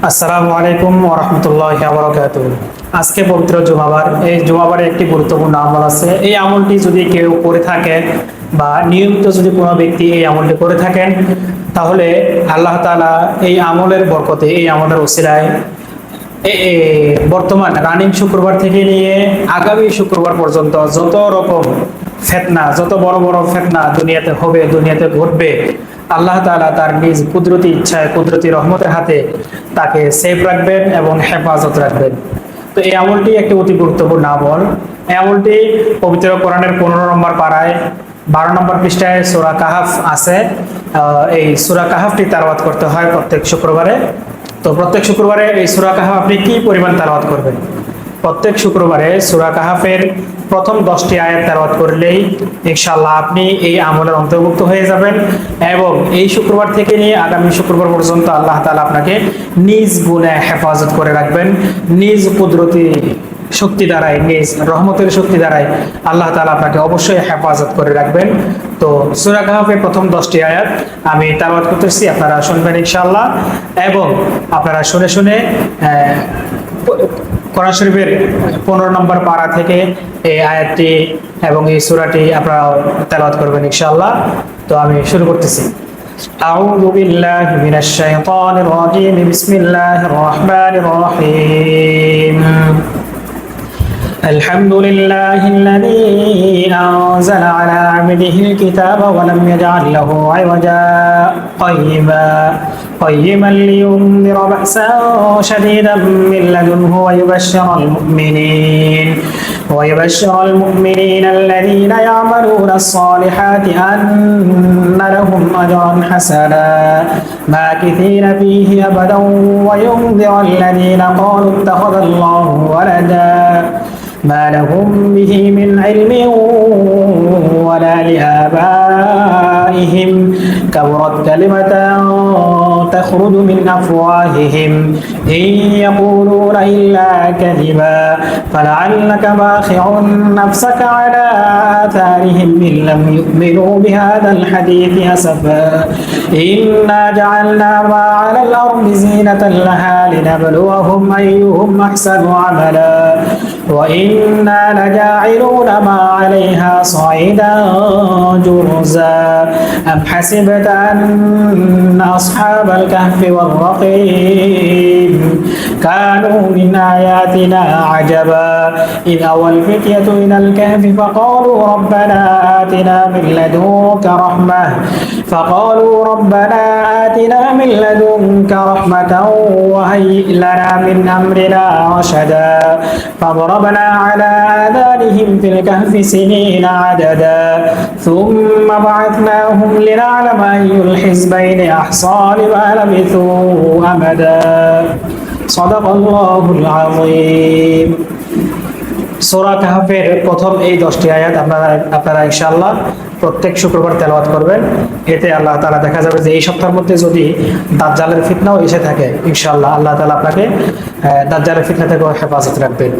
আসসালামু আলাইকুম ওয়া রাহমাতুল্লাহি ওয়া বারাকাতুহু। আজকে পবিত্র জুমাবার। এই জুমাবারে একটি গুরুত্বপূর্ণ আমল আছে। এই আমলটি যদি কেউ করে থাকে বা নিয়মিত যদি কোনো ব্যক্তি এই আমলটি করে থাকেন, তাহলে আল্লাহ তাআলা এই আমলের বরকতে, এই আমলের ওসিলায় বর্তমান রানিং শুক্রবার থেকে নিয়ে আগামী শুক্রবার পর্যন্ত যত রকম ফিতনা, যত বড় বড় ফিতনা দুনিয়াতে হবে, দুনিয়াতে ঘটবে, আল্লাহ তাআলা তার নিজ কুদরতি ইচ্ছায়, কুদরতি রহমতের হাতে তাকে সেফ রাখবেন এবং হেফাজত রাখবেন। তো এই আমলটি একটি অতি গুরুত্বপূর্ণ আমল। এই আমলটি পবিত্র কোরআনের 15 নম্বর পারায় 12 নম্বর পৃষ্ঠায় সূরা কাহাফ আছে। এই সূরা কাহাফটি তেলাওয়াত করতে হয় প্রত্যেক শুক্রবারে। তো প্রত্যেক শুক্রবারে এই সূরা কাহাফ আপনি কি পরিমাণ তেলাওয়াত করবেন? প্রত্যেক শুক্রবারে সূরা কাহাফের প্রথম 10টি আয়াত তেলাওয়াত করলেই ইনশাআল্লাহ আপনি এই আমলের অন্তর্ভুক্ত হয়ে যাবেন এবং এই শুক্রবার থেকে নিয়ে আগামী শুক্রবার পর্যন্ত আল্লাহ তাআলা আপনাকে নিজ গুণে হেফাজত করে রাখবেন। নিজ কুদরতি শক্তি দ্বারাই, নিজ রহমতের শক্তি দ্বারাই আল্লাহ তাআলা আপনাকে অবশ্যই হেফাজত করে রাখবেন। তো সূরা কাহাফের প্রথম 10টি আয়াত আমি তেলাওয়াত করতেছি, আপনারা শুনবেন ইনশাআল্লাহ এবং আপনারা শুনে শুনে কোরআন শরীফের 15 নম্বর পারা থেকে এই আয়াতটি এবং এই সূরাটি আপনারা তেলাওয়াত করবেন ইনশাআল্লাহ। তো আমি শুরু করতেছি। আউযু বিল্লাহি মিনাশ শাইতানির রাজীম। বিসমিল্লাহির রহমানির রহিম। الحمد لله الذي أنزل على عبده الكتاب ولم يجعل له عوجا قيما لينذر بأسا شديدا من لدنه ويبشر المؤمنين الذين يعملون الصالحات أن لهم أجرا حسنا ماكثين فيه أبدا وينذر الذين قالوا اتخذ الله ولدا ما لهم به من علم ولا لآبائهم كبرت كلمة تخرج من أفواههم إن يقولون إلا كذبا فلعلك باخع نفسك على آثارهم إن لم يؤمنوا بهذا الحديث أسفا إنا جعلنا ما على الأرض زينة لها لنبلوهم أيهم أحسن عملا وإنا لجاعلون ما عليها صعيدا جرزا أم حسبت أن أصحاب الكهف والرقيم كانوا من آياتنا عجبا إذ أوى الفتية إلى الكهف فقالوا ربنا آتنا من لدنك رحمة وهيئ لنا من أمرنا رشدا فضربنا على آذانهم في الكهف سنين عددا ثم بعثناهم لنعلم أي الحزبين أحصى لما لبثوا أمدا صدق الله العظيم। সূরা কাহাফের প্রথম এই 10টি আয়াত আপনারা ইনশাআল্লাহ প্রত্যেক শুক্রবার তেলাওয়াত করবেন। এতে আল্লাহ তাআলা দেখা যাবে যে এই সপ্তাহের মধ্যে যদি দাজ্জালের ফিতনাও এসে থাকে, ইনশাআল্লাহ আল্লাহ তাআলা আপনাকে দাজ্জালের ফিতনা থেকে হেফাজত রাখবেন।